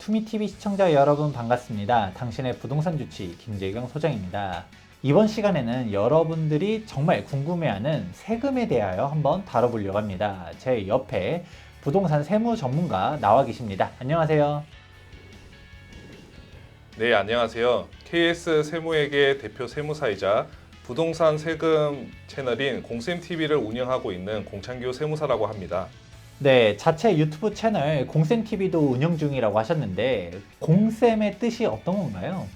투미TV 시청자 여러분 반갑습니다. 당신의 부동산 주치 김재경 소장입니다. 이번 시간에는 여러분들이 정말 궁금해하는 세금에 대하여 한번 다뤄보려고 합니다. 제 옆에 부동산 세무 전문가 나와 계십니다. 안녕하세요. 네, 안녕하세요. KS 세무회계 대표 세무사이자 부동산 세금 채널인 공쌤TV를 운영하고 있는 공창규 세무사라고 합니다. 네, 자체 유튜브 채널 공쌤TV도 운영 중이라고 하셨는데 공쌤의 뜻이 어떤 건가요?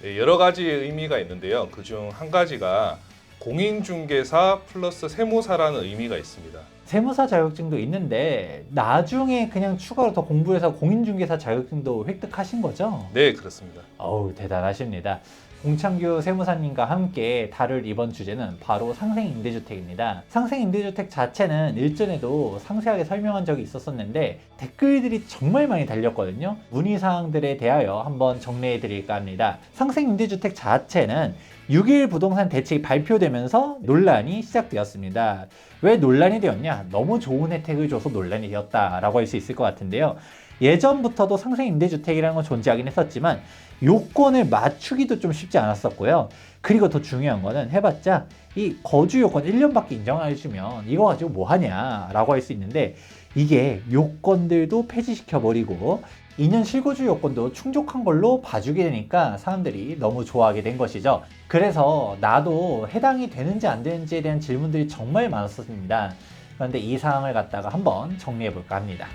네, 여러 가지 의미가 있는데요. 그중 한 가지가 공인중개사 플러스 세무사라는 의미가 있습니다. 세무사 자격증도 있는데 나중에 그냥 추가로 더 공부해서 공인중개사 자격증도 획득하신 거죠? 네, 그렇습니다. 어우, 대단하십니다. 공창규 세무사님과 함께 다룰 이번 주제는 바로 상생임대주택입니다. 상생임대주택 자체는 일전에도 상세하게 설명한 적이 있었었는데 댓글들이 정말 많이 달렸거든요. 문의사항들에 대하여 한번 정리해 드릴까 합니다. 상생임대주택 자체는 6.1 부동산 대책이 발표되면서 논란이 시작되었습니다. 왜 논란이 되었냐? 너무 좋은 혜택을 줘서 논란이 되었다라고 할 수 있을 것 같은데요. 예전부터도 상생임대주택이라는 건 존재하긴 했었지만 요건을 맞추기도 좀 쉽지 않았었고요. 그리고 더 중요한 거는 해봤자 이 거주 요건 1년밖에 인정 안 해주면 이거 가지고 뭐 하냐 라고 할 수 있는데 이게 요건들도 폐지시켜버리고 2년 실거주 요건도 충족한 걸로 봐주게 되니까 사람들이 너무 좋아하게 된 것이죠. 그래서 나도 해당이 되는지 안 되는지에 대한 질문들이 정말 많았었습니다. 그런데 이 사항을 갖다가 한번 정리해 볼까 합니다.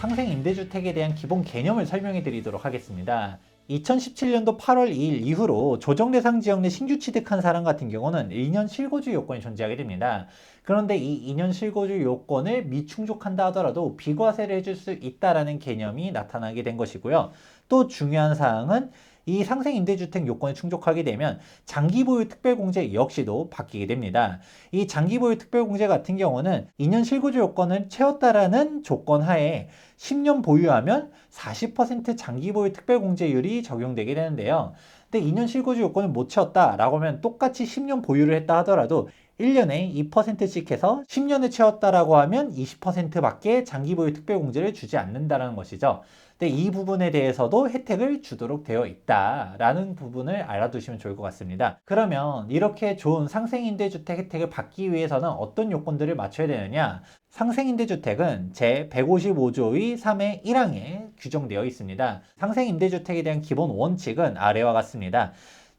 상생임대주택에 대한 기본 개념을 설명해 드리도록 하겠습니다. 2017년도 8월 2일 이후로 조정대상 지역 내 신규 취득한 사람 같은 경우는 2년 실거주 요건이 존재하게 됩니다. 그런데 이 2년 실거주 요건을 미충족한다 하더라도 비과세를 해줄 수 있다는 개념이 나타나게 된 것이고요. 또 중요한 사항은 이 상생임대주택 요건에 충족하게 되면 장기보유 특별공제 역시도 바뀌게 됩니다. 이 장기보유 특별공제 같은 경우는 2년 실거주 요건을 채웠다라는 조건 하에 10년 보유하면 40% 장기보유 특별공제율이 적용되게 되는데요. 근데 2년 실거주 요건을 못 채웠다라고 하면 똑같이 10년 보유를 했다 하더라도 1년에 2%씩 해서 10년을 채웠다라고 하면 20%밖에 장기보유 특별공제를 주지 않는다는 것이죠. 근데 이 부분에 대해서도 혜택을 주도록 되어 있다라는 부분을 알아두시면 좋을 것 같습니다. 그러면 이렇게 좋은 상생임대주택 혜택을 받기 위해서는 어떤 요건들을 맞춰야 되느냐? 상생임대주택은 제155조의 3의 1항에 규정되어 있습니다. 상생임대주택에 대한 기본 원칙은 아래와 같습니다.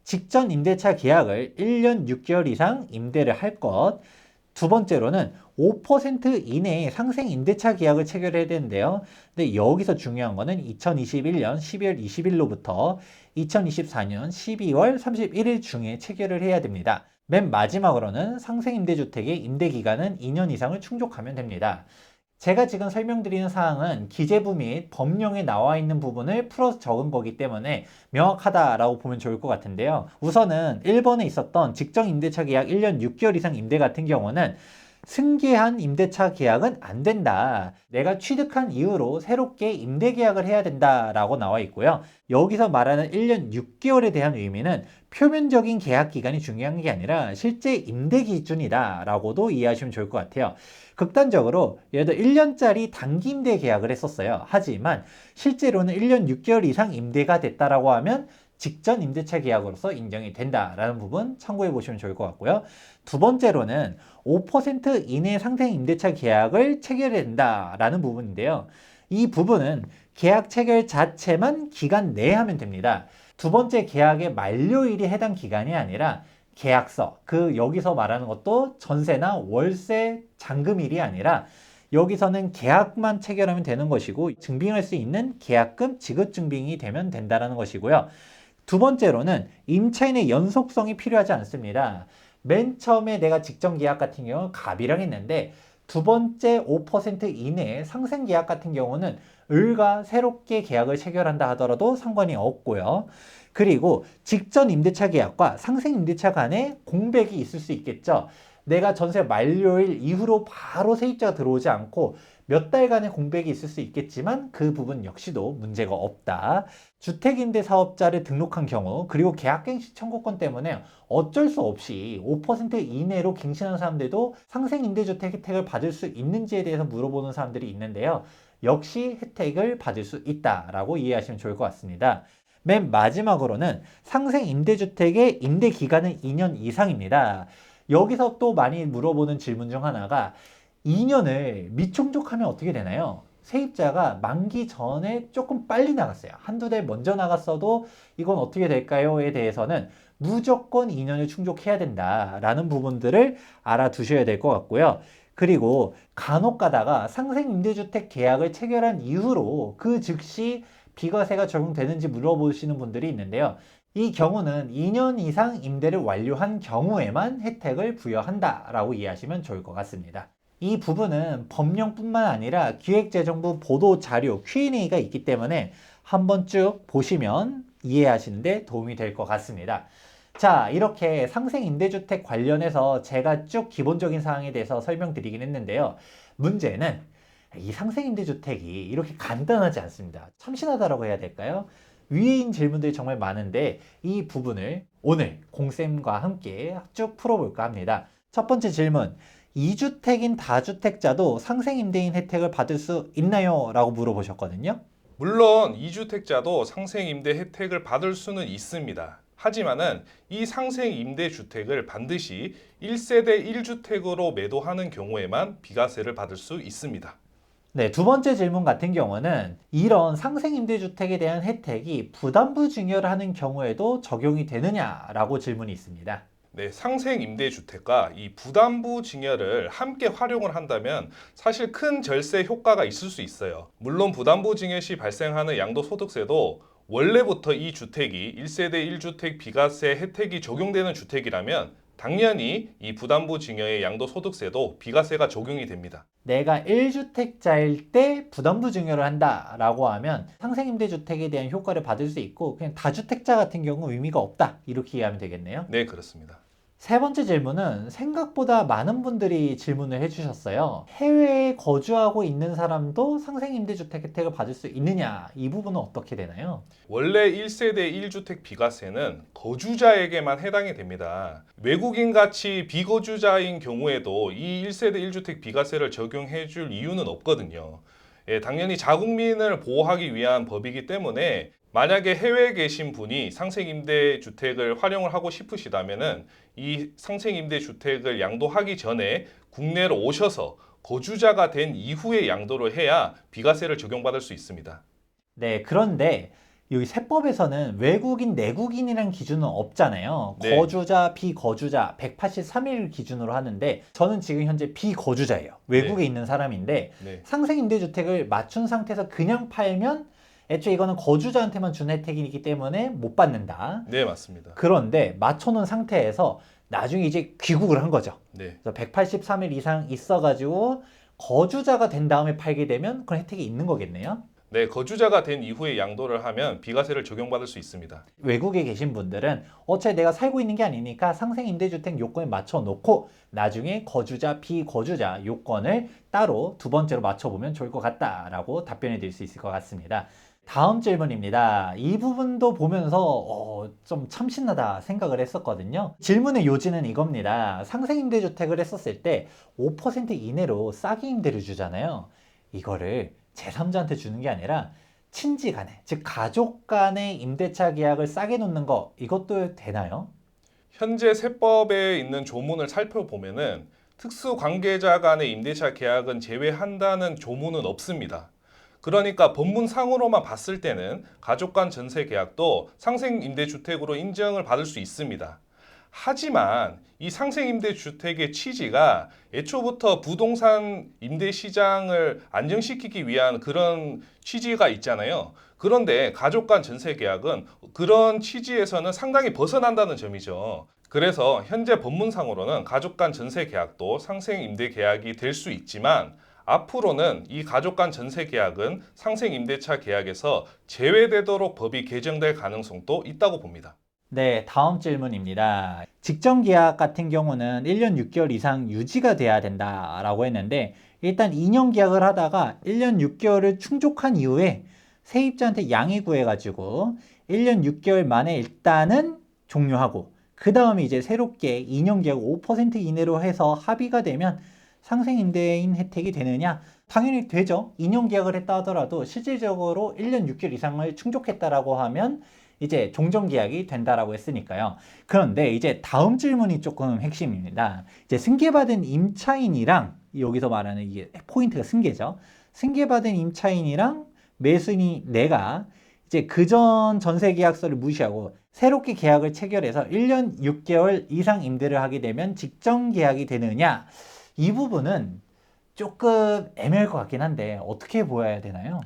직전 임대차 계약을 1년 6개월 이상 임대를 할 것. 두 번째로는 5% 이내의 상생 임대차 계약을 체결해야 되는데요. 근데 여기서 중요한 거는 2021년 12월 20일로부터 2024년 12월 31일 중에 체결을 해야 됩니다. 맨 마지막으로는 상생 임대주택의 임대 기간은 2년 이상을 충족하면 됩니다. 제가 지금 설명드리는 사항은 기재부 및 법령에 나와 있는 부분을 풀어서 적은 거기 때문에 명확하다라고 보면 좋을 것 같은데요. 우선은 1번에 있었던 직정 임대차 계약 1년 6개월 이상 임대 같은 경우는 승계한 임대차 계약은 안 된다. 내가 취득한 이후로 새롭게 임대 계약을 해야 된다라고 나와 있고요. 여기서 말하는 1년 6개월에 대한 의미는 표면적인 계약 기간이 중요한 게 아니라 실제 임대 기준이다라고도 이해하시면 좋을 것 같아요. 극단적으로 예를 들어 1년짜리 단기 임대 계약을 했었어요. 하지만 실제로는 1년 6개월 이상 임대가 됐다라고 하면 직전 임대차 계약으로서 인정이 된다라는 부분 참고해 보시면 좋을 것 같고요. 두 번째로는 5% 이내 상생 임대차 계약을 체결해야 된다라는 부분인데요. 이 부분은 계약 체결 자체만 기간 내에 하면 됩니다. 두 번째 계약의 만료일이 해당 기간이 아니라 계약서, 여기서 말하는 것도 전세나 월세 잔금일이 아니라 여기서는 계약만 체결하면 되는 것이고 증빙할 수 있는 계약금 지급 증빙이 되면 된다는 것이고요. 두 번째로는 임차인의 연속성이 필요하지 않습니다. 맨 처음에 내가 직전 계약 같은 경우는 갑이랑 했는데 두 번째 5% 이내의 상생 계약 같은 경우는 을과 새롭게 계약을 체결한다 하더라도 상관이 없고요. 그리고 직전 임대차 계약과 상생 임대차 간에 공백이 있을 수 있겠죠. 내가 전세 만료일 이후로 바로 세입자가 들어오지 않고 몇 달간의 공백이 있을 수 있겠지만 그 부분 역시도 문제가 없다. 주택임대사업자를 등록한 경우 그리고 계약갱신 청구권 때문에 어쩔 수 없이 5% 이내로 갱신한 사람들도 상생임대주택 혜택을 받을 수 있는지에 대해서 물어보는 사람들이 있는데요. 역시 혜택을 받을 수 있다라고 이해하시면 좋을 것 같습니다. 맨 마지막으로는 상생 임대주택의 임대 기간은 2년 이상입니다. 여기서 또 많이 물어보는 질문 중 하나가 2년을 미충족하면 어떻게 되나요? 세입자가 만기 전에 조금 빨리 나갔어요. 한두 달 먼저 나갔어도 이건 어떻게 될까요?에 대해서는 무조건 2년을 충족해야 된다라는 부분들을 알아두셔야 될 것 같고요. 그리고 간혹 가다가 상생 임대주택 계약을 체결한 이후로 그 즉시 비과세가 적용되는지 물어보시는 분들이 있는데요. 이 경우는 2년 이상 임대를 완료한 경우에만 혜택을 부여한다라고 이해하시면 좋을 것 같습니다. 이 부분은 법령뿐만 아니라 기획재정부 보도자료 Q&A가 있기 때문에 한번 쭉 보시면 이해하시는데 도움이 될 것 같습니다. 자, 이렇게 상생 임대주택 관련해서 제가 쭉 기본적인 사항에 대해서 설명드리긴 했는데요. 문제는 이 상생 임대주택이 이렇게 간단하지 않습니다. 참신하다라고 해야 될까요? 위에 있는 질문들이 정말 많은데 이 부분을 오늘 공쌤과 함께 쭉 풀어볼까 합니다. 첫 번째 질문, 2주택인 다주택자도 상생 임대인 혜택을 받을 수 있나요? 라고 물어보셨거든요. 물론 2주택자도 상생 임대 혜택을 받을 수는 있습니다. 하지만은 이 상생 임대 주택을 반드시 1세대 1주택으로 매도하는 경우에만 비과세를 받을 수 있습니다. 네, 두 번째 질문 같은 경우는 이런 상생 임대주택에 대한 혜택이 부담부 증여를 하는 경우에도 적용이 되느냐라고 질문이 있습니다. 네, 상생 임대 주택과 이 부담부 증여를 함께 활용을 한다면 사실 큰 절세 효과가 있을 수 있어요. 물론 부담부 증여 시 발생하는 양도소득세도 원래부터 이 주택이 1세대 1주택 비과세 혜택이 적용되는 주택이라면 당연히 이 부담부 증여의 양도소득세도 비과세가 적용이 됩니다. 내가 1주택자일 때 부담부 증여를 한다라고 하면 상생임대주택에 대한 효과를 받을 수 있고 그냥 다주택자 같은 경우 의미가 없다 이렇게 이해하면 되겠네요. 네, 그렇습니다. 세 번째 질문은 생각보다 많은 분들이 질문을 해주셨어요. 해외에 거주하고 있는 사람도 상생임대주택 혜택을 받을 수 있느냐, 이 부분은 어떻게 되나요? 원래 1세대 1주택 비과세는 거주자에게만 해당이 됩니다. 외국인 같이 비거주자인 경우에도 이 1세대 1주택 비과세를 적용해 줄 이유는 없거든요. 당연히 자국민을 보호하기 위한 법이기 때문에 만약에 해외에 계신 분이 상생임대주택을 활용을 하고 싶으시다면은 이 상생임대주택을 양도하기 전에 국내로 오셔서 거주자가 된 이후에 양도를 해야 비과세를 적용받을 수 있습니다. 네, 그런데 여기 세법에서는 외국인, 내국인이란 기준은 없잖아요. 네. 거주자, 비거주자 183일 기준으로 하는데 저는 지금 현재 비거주자예요. 외국에 네. 있는 사람인데 네. 상생임대주택을 맞춘 상태에서 그냥 팔면 애초에 이거는 거주자한테만 준 혜택이기 때문에 못 받는다. 네, 맞습니다. 그런데 맞춰놓은 상태에서 나중에 이제 귀국을 한 거죠. 네. 그래서 183일 이상 있어가지고 거주자가 된 다음에 팔게 되면 그런 혜택이 있는 거겠네요. 네, 거주자가 된 이후에 양도를 하면 비과세를 적용받을 수 있습니다. 외국에 계신 분들은 어차피 내가 살고 있는 게 아니니까 상생임대주택 요건에 맞춰놓고 나중에 거주자, 비거주자 요건을 따로 두 번째로 맞춰보면 좋을 것 같다라고 답변해 드릴 수 있을 것 같습니다. 다음 질문입니다. 이 부분도 보면서 좀 참신하다 생각을 했었거든요. 질문의 요지는 이겁니다. 상생임대주택을 했었을 때 5% 이내로 싸게 임대를 주잖아요. 이거를 제3자한테 주는 게 아니라 친지 간에, 즉 가족 간의 임대차 계약을 싸게 놓는 거 이것도 되나요? 현재 세법에 있는 조문을 살펴보면은 특수 관계자 간의 임대차 계약은 제외한다는 조문은 없습니다. 그러니까 법문상으로만 봤을 때는 가족 간 전세 계약도 상생 임대주택으로 인정을 받을 수 있습니다. 하지만 이 상생 임대주택의 취지가 애초부터 부동산 임대 시장을 안정시키기 위한 그런 취지가 있잖아요. 그런데 가족 간 전세 계약은 그런 취지에서는 상당히 벗어난다는 점이죠. 그래서 현재 법문상으로는 가족 간 전세 계약도 상생 임대 계약이 될 수 있지만 앞으로는 이 가족 간 전세 계약은 상생 임대차 계약에서 제외되도록 법이 개정될 가능성도 있다고 봅니다. 네, 다음 질문입니다. 직전 계약 같은 경우는 1년 6개월 이상 유지가 돼야 된다라고 했는데 일단 2년 계약을 하다가 1년 6개월을 충족한 이후에 세입자한테 양해 구해가지고 1년 6개월 만에 일단은 종료하고 그 다음에 이제 새롭게 2년 계약 5% 이내로 해서 합의가 되면 상생임대인 혜택이 되느냐? 당연히 되죠. 2년 계약을 했다 하더라도 실질적으로 1년 6개월 이상을 충족했다라고 하면 이제 종전계약이 된다라고 했으니까요. 그런데 이제 다음 질문이 조금 핵심입니다. 이제 승계받은 임차인이랑 여기서 말하는 이게 포인트가 승계죠. 승계받은 임차인이랑 매수인이 내가 이제 그전 전세 계약서를 무시하고 새롭게 계약을 체결해서 1년 6개월 이상 임대를 하게 되면 직전 계약이 되느냐? 이 부분은 조금 애매할 것 같긴 한데 어떻게 보아야 되나요?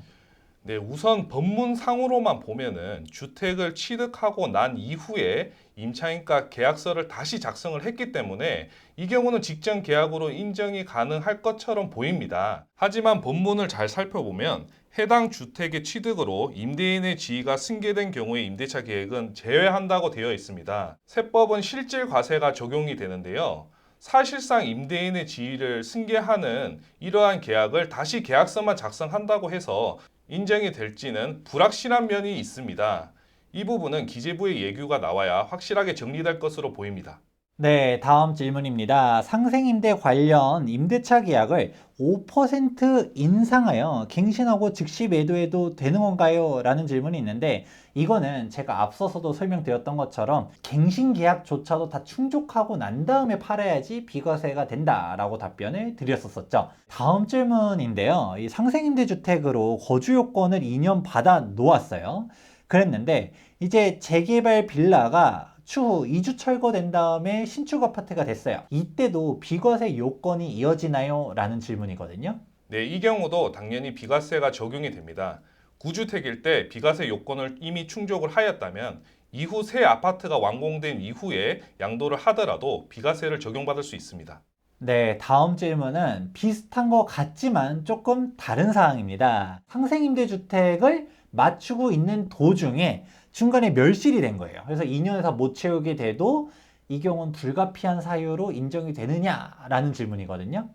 네, 우선 법문상으로만 보면은 주택을 취득하고 난 이후에 임차인과 계약서를 다시 작성을 했기 때문에 이 경우는 직전 계약으로 인정이 가능할 것처럼 보입니다. 하지만 법문을 잘 살펴보면 해당 주택의 취득으로 임대인의 지위가 승계된 경우의 임대차 계획은 제외한다고 되어 있습니다. 세법은 실질 과세가 적용이 되는데요. 사실상 임대인의 지위를 승계하는 이러한 계약을 다시 계약서만 작성한다고 해서 인정이 될지는 불확실한 면이 있습니다. 이 부분은 기재부의 예규가 나와야 확실하게 정리될 것으로 보입니다. 네, 다음 질문입니다. 상생임대 관련 임대차 계약을 5% 인상하여 갱신하고 즉시 매도해도 되는 건가요? 라는 질문이 있는데 이거는 제가 앞서서도 설명드렸던 것처럼 갱신 계약조차도 다 충족하고 난 다음에 팔아야지 비과세가 된다라고 답변을 드렸었죠. 다음 질문인데요. 이 상생임대 주택으로 거주 요건을 2년 받아 놓았어요. 그랬는데 이제 재개발 빌라가 추후 2주 철거된 다음에 신축 아파트가 됐어요. 이때도 비과세 요건이 이어지나요? 라는 질문이거든요. 네, 이 경우도 당연히 비과세가 적용이 됩니다. 구주택일 때 비과세 요건을 이미 충족을 하였다면 이후 새 아파트가 완공된 이후에 양도를 하더라도 비과세를 적용받을 수 있습니다. 네, 다음 질문은 비슷한 것 같지만 조금 다른 사항입니다. 상생임대주택을 맞추고 있는 도중에 중간에 멸실이 된 거예요. 그래서 2년에서 못 채우게 돼도 이 경우는 불가피한 사유로 인정이 되느냐라는 질문이거든요.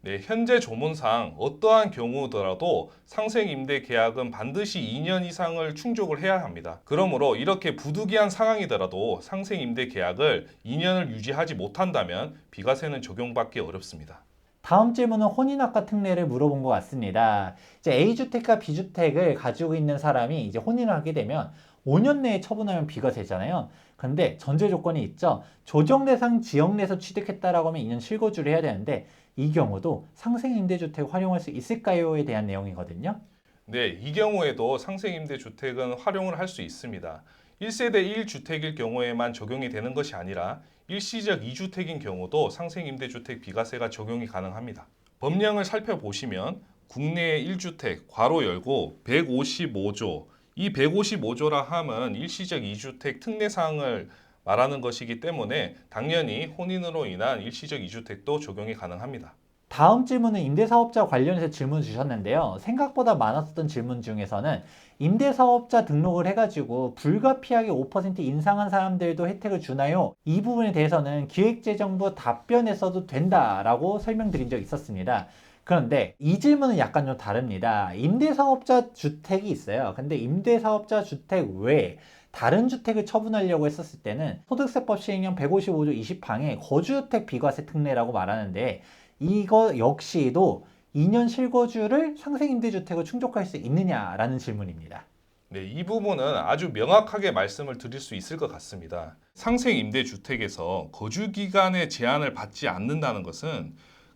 네, 현재 조문상 어떠한 경우더라도 상생임대 계약은 반드시 2년 이상을 충족을 해야 합니다. 그러므로 이렇게 부득이한 상황이더라도 상생임대 계약을 2년을 유지하지 못한다면 비과세는 적용받기 어렵습니다. 다음 질문은 혼인학과 특례를 물어본 것 같습니다. 이제 A주택과 B주택을 가지고 있는 사람이 이제 혼인을 하게 되면 5년 내에 처분하면 비과세잖아요. 근데 전제 조건이 있죠. 조정 대상 지역 내에서 취득했다라고 하면 2년 실거주를 해야 되는데 이 경우도 상생임대주택 활용할 수 있을까요?에 대한 내용이거든요. 네, 이 경우에도 상생임대주택은 활용을 할 수 있습니다. 1세대 1주택일 경우에만 적용이 되는 것이 아니라 일시적 2주택인 경우도 상생임대주택 비과세가 적용이 가능합니다. 법령을 살펴보시면 국내의 1주택 괄호 열고 155조 이 155조라 함은 일시적 2주택 특례사항을 말하는 것이기 때문에 당연히 혼인으로 인한 일시적 2주택도 적용이 가능합니다. 다음 질문은 임대사업자 관련해서 질문 주셨는데요. 생각보다 많았었던 질문 중에서는 임대사업자 등록을 해가지고 불가피하게 5% 인상한 사람들도 혜택을 주나요? 이 부분에 대해서는 기획재정부 답변에서도 된다라고 설명드린 적 있었습니다. 그런데 이 질문은 약간 좀 다릅니다. 임대사업자 주택이 있어요. 근데 임대사업자 주택 외에 다른 주택을 처분하려고 했었을 때는 소득세법 시행령 155조 20항에 거주주택 비과세 특례라고 말하는데 이거 역시도 2년 실거주를 상생임대주택으로 충족할 수 있느냐라는 질문입니다. 네, 이 부분은 아주 명확하게 말씀을 드릴 수 있을 것 같습니다. 상생임대주택에서 거주기간의 제한을 받지 않는다는 것은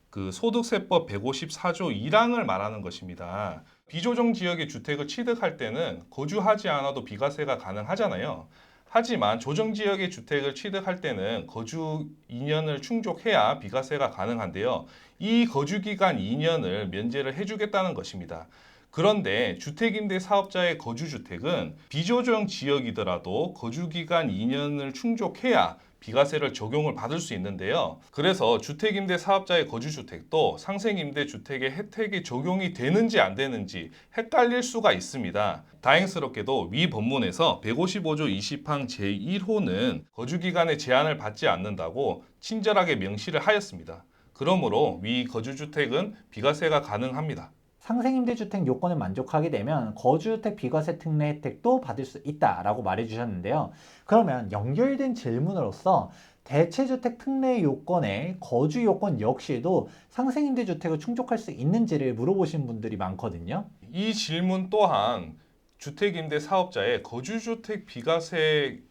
그 소득세법 154조 1항을 말하는 것입니다. 비조정 지역의 주택을 취득할 때는 거주하지 않아도 비과세가 가능하잖아요. 하지만 조정 지역의 주택을 취득할 때는 거주 2년을 충족해야 비과세가 가능한데요. 이 거주 기간 2년을 면제를 해주겠다는 것입니다. 그런데 주택임대 사업자의 거주주택은 비조정 지역이더라도 거주기간 2년을 충족해야 비과세를 적용을 받을 수 있는데요. 그래서 주택임대 사업자의 거주주택도 상생임대주택의 혜택이 적용이 되는지 안 되는지 헷갈릴 수가 있습니다. 다행스럽게도 위 법문에서 155조 20항 제1호는 거주기간의 제한을 받지 않는다고 친절하게 명시를 하였습니다. 그러므로 위 거주주택은 비과세가 가능합니다. 상생임대주택 요건을 만족하게 되면 거주주택 비과세 특례 혜택도 받을 수 있다라고 말해주셨는데요. 그러면 연결된 질문으로서 대체주택 특례 요건의 거주 요건 역시도 상생임대주택을 충족할 수 있는지를 물어보신 분들이 많거든요. 이 질문 또한 주택임대 사업자의 거주주택 비과세의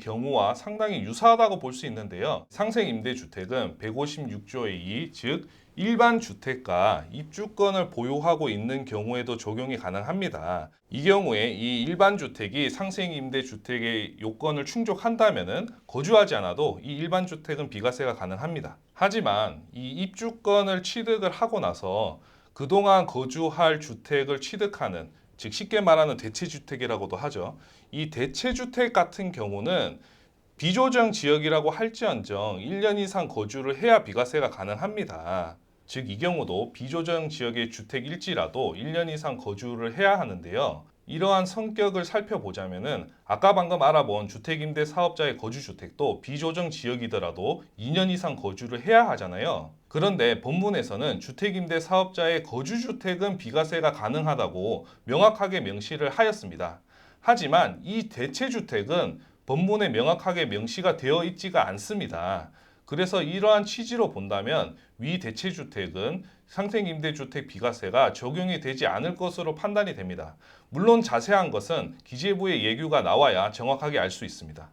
경우와 상당히 유사하다고 볼 수 있는데요. 상생임대주택은 156조의 2, 즉 일반 주택과 입주권을 보유하고 있는 경우에도 적용이 가능합니다. 이 경우에 이 일반 주택이 상생임대주택의 요건을 충족한다면 거주하지 않아도 이 일반 주택은 비과세가 가능합니다. 하지만 이 입주권을 취득을 하고 나서 그동안 거주할 주택을 취득하는, 즉 쉽게 말하는 대체주택이라고도 하죠. 이 대체주택 같은 경우는 비조정 지역이라고 할지언정 1년 이상 거주를 해야 비과세가 가능합니다. 즉 이 경우도 비조정 지역의 주택일지라도 1년 이상 거주를 해야 하는데요. 이러한 성격을 살펴보자면은 아까 방금 알아본 주택임대 사업자의 거주주택도 비조정 지역이더라도 2년 이상 거주를 해야 하잖아요. 그런데 본문에서는 주택임대 사업자의 거주주택은 비과세가 가능하다고 명확하게 명시를 하였습니다. 하지만 이 대체주택은 본문에 명확하게 명시가 되어 있지가 않습니다. 그래서 이러한 취지로 본다면 위 대체주택은 상생임대주택 비과세가 적용이 되지 않을 것으로 판단이 됩니다. 물론 자세한 것은 기재부의 예규가 나와야 정확하게 알 수 있습니다.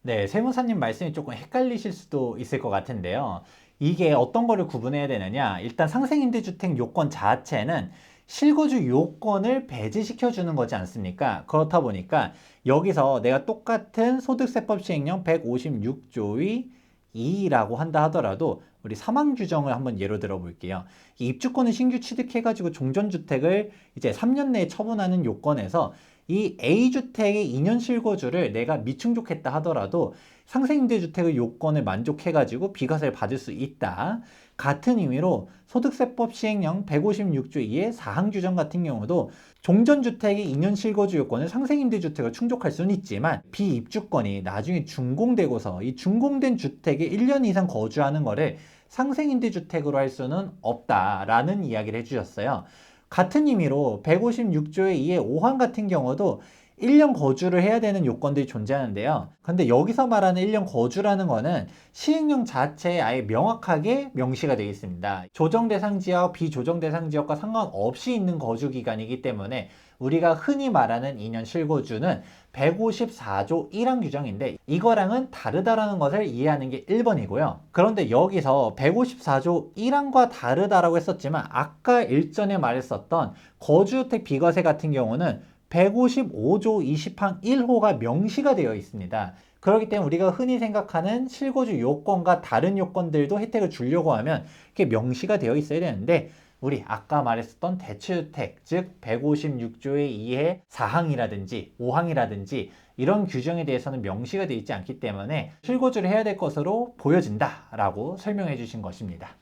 네, 세무사님 말씀이 조금 헷갈리실 수도 있을 것 같은데요. 이게 어떤 거를 구분해야 되느냐? 일단 상생임대주택 요건 자체는 실거주 요건을 배제시켜 주는 거지 않습니까? 그렇다 보니까 여기서 내가 똑같은 소득세법 시행령 156조의 2라고 한다 하더라도 우리 사망 규정을 한번 예로 들어 볼게요. 이 입주권을 신규 취득해가지고 종전주택을 이제 3년 내에 처분하는 요건에서 이 A주택의 2년 실거주를 내가 미충족했다 하더라도 상생임대주택의 요건을 만족해가지고 비과세를 받을 수 있다. 같은 의미로 소득세법 시행령 156조 2의 사항 규정 같은 경우도 종전주택의 2년 실거주 요건을 상생임대주택을 충족할 수는 있지만 비입주권이 나중에 준공되고서 이 준공된 주택에 1년 이상 거주하는 거를 상생임대주택으로 할 수는 없다라는 이야기를 해주셨어요. 같은 의미로 156조의 2의 5항 같은 경우도 1년 거주를 해야 되는 요건들이 존재하는데요. 근데 여기서 말하는 1년 거주라는 거는 시행령 자체에 아예 명확하게 명시가 되어 있습니다. 조정 대상 지역, 비조정 대상 지역과 상관없이 있는 거주 기간이기 때문에 우리가 흔히 말하는 2년 실거주는 154조 1항 규정인데 이거랑은 다르다라는 것을 이해하는 게 1번이고요. 그런데 여기서 154조 1항과 다르다라고 했었지만 아까 일전에 말했었던 거주주택 비과세 같은 경우는 155조 20항 1호가 명시가 되어 있습니다. 그렇기 때문에 우리가 흔히 생각하는 실거주 요건과 다른 요건들도 혜택을 주려고 하면 이렇게 명시가 되어 있어야 되는데 우리 아까 말했었던 대체주택, 즉 156조의 2의 4항이라든지 5항이라든지 이런 규정에 대해서는 명시가 되어 있지 않기 때문에 실거주를 해야 될 것으로 보여진다라고 설명해 주신 것입니다.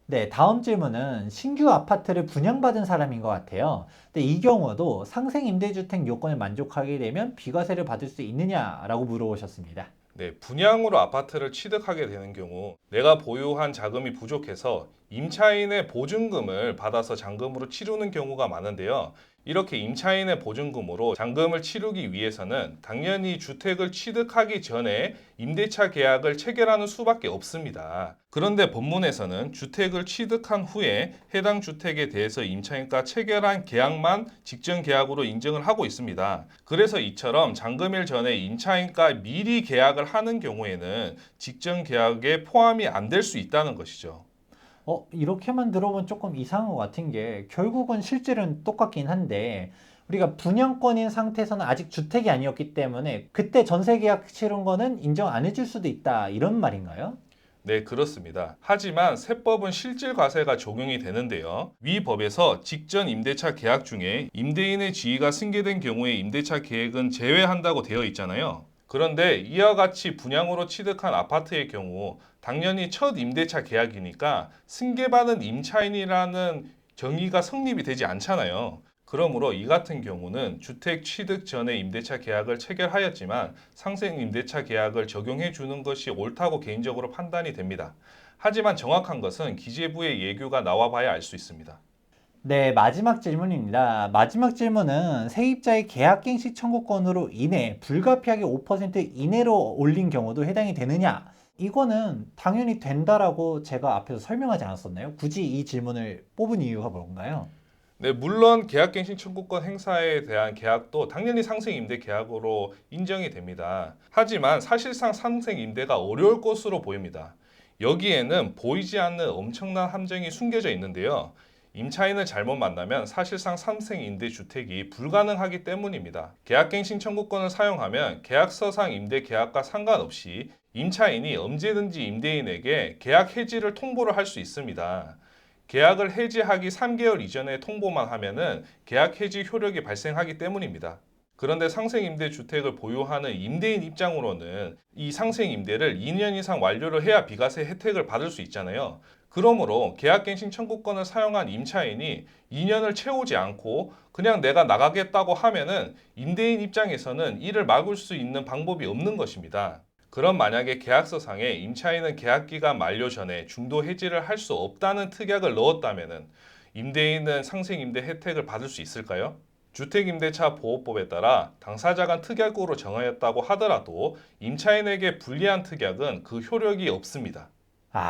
네, 다음 질문은 신규 아파트를 분양받은 사람인 것 같아요. 근데 이 경우도 상생임대주택 요건을 만족하게 되면 비과세를 받을 수 있느냐라고 물어보셨습니다. 네, 분양으로 아파트를 취득하게 되는 경우 내가 보유한 자금이 부족해서 임차인의 보증금을 받아서 잔금으로 치르는 경우가 많은데요. 이렇게 임차인의 보증금으로 잔금을 치르기 위해서는 당연히 주택을 취득하기 전에 임대차 계약을 체결하는 수밖에 없습니다. 그런데 본문에서는 주택을 취득한 후에 해당 주택에 대해서 임차인과 체결한 계약만 직전 계약으로 인정을 하고 있습니다. 그래서 이처럼 잔금일 전에 임차인과 미리 계약을 하는 경우에는 직전 계약에 포함이 안 될 수 있다는 것이죠. 이렇게만 들어보면 조금 이상한 것 같은 게 결국은 실질은 똑같긴 한데 우리가 분양권인 상태에서는 아직 주택이 아니었기 때문에 그때 전세 계약 치른 거는 인정 안 해줄 수도 있다 이런 말인가요? 네, 그렇습니다. 하지만 세법은 실질 과세가 적용이 되는데요. 위 법에서 직전 임대차 계약 중에 임대인의 지위가 승계된 경우에 임대차 계획은 제외한다고 되어 있잖아요. 그런데 이와 같이 분양으로 취득한 아파트의 경우 당연히 첫 임대차 계약이니까 승계받은 임차인이라는 정의가 성립이 되지 않잖아요. 그러므로 이 같은 경우는 주택 취득 전에 임대차 계약을 체결하였지만 상생 임대차 계약을 적용해 주는 것이 옳다고 개인적으로 판단이 됩니다. 하지만 정확한 것은 기재부의 예규가 나와 봐야 알 수 있습니다. 네, 마지막 질문입니다. 마지막 질문은 세입자의 계약갱신 청구권으로 인해 불가피하게 5% 이내로 올린 경우도 해당이 되느냐? 이거는 당연히 된다라고 제가 앞에서 설명하지 않았었나요? 굳이 이 질문을 뽑은 이유가 뭔가요? 네, 물론 계약갱신 청구권 행사에 대한 계약도 당연히 상생임대 계약으로 인정이 됩니다. 하지만 사실상 상생임대가 어려울 것으로 보입니다. 여기에는 보이지 않는 엄청난 함정이 숨겨져 있는데요. 임차인을 잘못 만나면 사실상 상생임대 주택이 불가능하기 때문입니다. 계약갱신 청구권을 사용하면 계약서상 임대 계약과 상관없이 임차인이 언제든지 임대인에게 계약 해지를 통보를 할 수 있습니다. 계약을 해지하기 3개월 이전에 통보만 하면은 계약 해지 효력이 발생하기 때문입니다. 그런데 상생임대주택을 보유하는 임대인 입장으로는 이 상생임대를 2년 이상 완료를 해야 비과세 혜택을 받을 수 있잖아요. 그러므로 계약갱신 청구권을 사용한 임차인이 2년을 채우지 않고 그냥 내가 나가겠다고 하면은 임대인 입장에서는 이를 막을 수 있는 방법이 없는 것입니다. 그럼 만약에 계약서상에 임차인은 계약기간 만료 전에 중도 해지를 할 수 없다는 특약을 넣었다면 임대인은 상생임대 혜택을 받을 수 있을까요? 주택임대차 보호법에 따라 당사자 간 특약으로 정하였다고 하더라도 임차인에게 불리한 특약은 그 효력이 없습니다.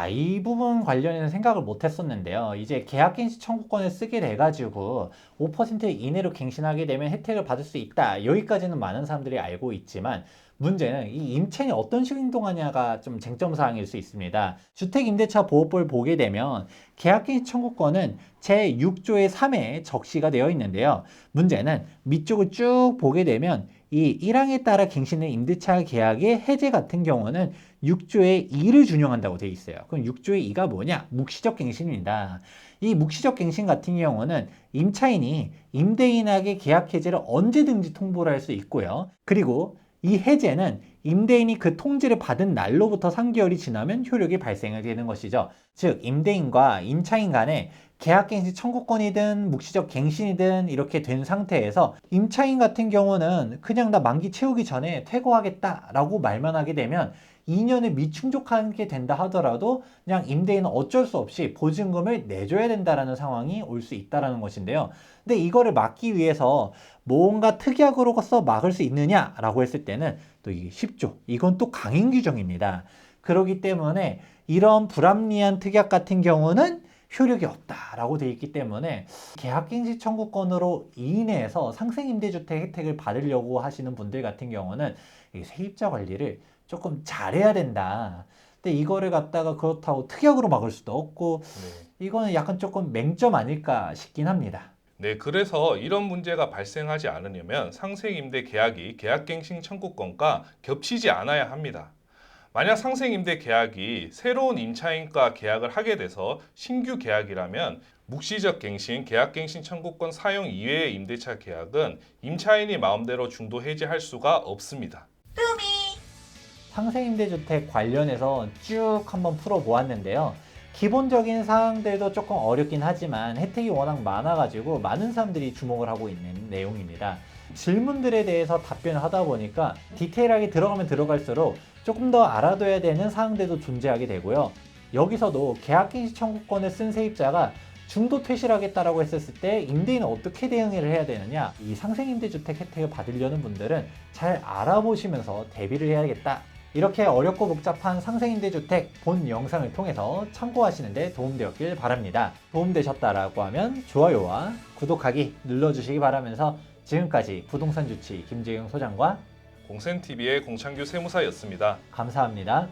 이 부분 관련해서 생각을 못 했었는데요. 이제 계약갱신 청구권을 쓰게 돼가지고 5% 이내로 갱신하게 되면 혜택을 받을 수 있다. 여기까지는 많은 사람들이 알고 있지만 문제는 이 임차인이 어떤 식으로 행동하냐가 좀 쟁점 사항일 수 있습니다. 주택임대차 보호법을 보게 되면 계약갱신 청구권은 제6조의 3에 적시가 되어 있는데요. 문제는 밑쪽을 쭉 보게 되면 이 1항에 따라 갱신된 임대차 계약의 해제 같은 경우는 6조의 2를 준용한다고 되어 있어요. 그럼 6조의 2가 뭐냐? 묵시적 갱신입니다. 이 묵시적 갱신 같은 경우는 임차인이 임대인에게 계약 해제를 언제든지 통보를 할 수 있고요. 그리고 이 해제는 임대인이 그 통지를 받은 날로부터 3개월이 지나면 효력이 발생하게 되는 것이죠. 즉 임대인과 임차인 간에 계약갱신 청구권이든 묵시적 갱신이든 이렇게 된 상태에서 임차인 같은 경우는 그냥 나 만기 채우기 전에 퇴거하겠다라고 말만 하게 되면 2년을 미충족하게 된다 하더라도 그냥 임대인은 어쩔 수 없이 보증금을 내줘야 된다라는 상황이 올 수 있다라는 것인데요. 근데 이거를 막기 위해서 뭔가 특약으로서 막을 수 있느냐라고 했을 때는 또 이게 쉽죠. 이건 또 강행 규정입니다. 그렇기 때문에 이런 불합리한 특약 같은 경우는 효력이 없다라고 되어 있기 때문에 계약갱신 청구권으로 인해서 상생임대주택 혜택을 받으려고 하시는 분들 같은 경우는 이 세입자 관리를 조금 잘해야 된다. 근데 이거를 갖다가 그렇다고 특약으로 막을 수도 없고 이거는 약간 조금 맹점 아닐까 싶긴 합니다. 네, 그래서 이런 문제가 발생하지 않으려면 상생임대 계약이 계약갱신 청구권과 겹치지 않아야 합니다. 만약 상생임대 계약이 새로운 임차인과 계약을 하게 돼서 신규 계약이라면 묵시적 갱신, 계약갱신 청구권 사용 이외의 임대차 계약은 임차인이 마음대로 중도 해지할 수가 없습니다. 상생임대주택 관련해서 쭉 한번 풀어보았는데요. 기본적인 사항들도 조금 어렵긴 하지만 혜택이 워낙 많아가지고 많은 사람들이 주목을 하고 있는 내용입니다. 질문들에 대해서 답변을 하다 보니까 디테일하게 들어가면 들어갈수록 조금 더 알아둬야 되는 사항들도 존재하게 되고요. 여기서도 계약갱신 청구권을 쓴 세입자가 중도 퇴실하겠다라고 했을 때 임대인은 어떻게 대응을 해야 되느냐, 이 상생임대주택 혜택을 받으려는 분들은 잘 알아보시면서 대비를 해야겠다. 이렇게 어렵고 복잡한 상생임대주택 본 영상을 통해서 참고하시는 데 도움되었길 바랍니다. 도움되셨다라고 하면 좋아요와 구독하기 눌러주시기 바라면서 지금까지 부동산 주치 김재경 소장과 공센TV의 공창규 세무사였습니다. 감사합니다.